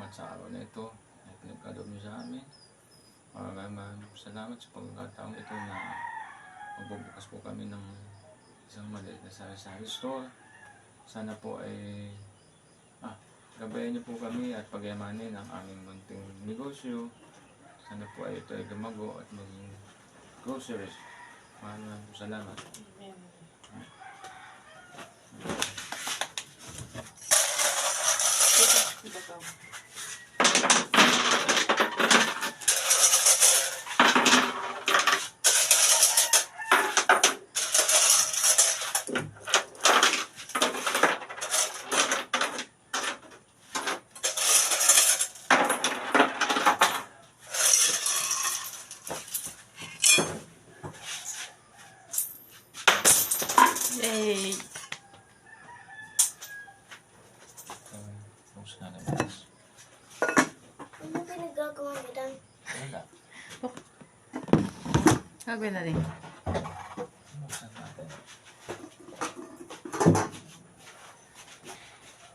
salamat sa araw na ito na pinagkaloob niyo sa amin. Maraming salamat sa pagkakataong ito na magbubukas po kami ng isang maliit na sari-sari store. Sana po ay gabayan niyo po kami at pagyamanin ang aming munting negosyo. Sana po ay ito ay gumago at maging groceries. Maraming salamat. Yay! Tapos na naman. Ano pinagagawa mo dan? Wala. Gagawin na rin. Buksan natin.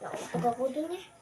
Naupag ako dun eh.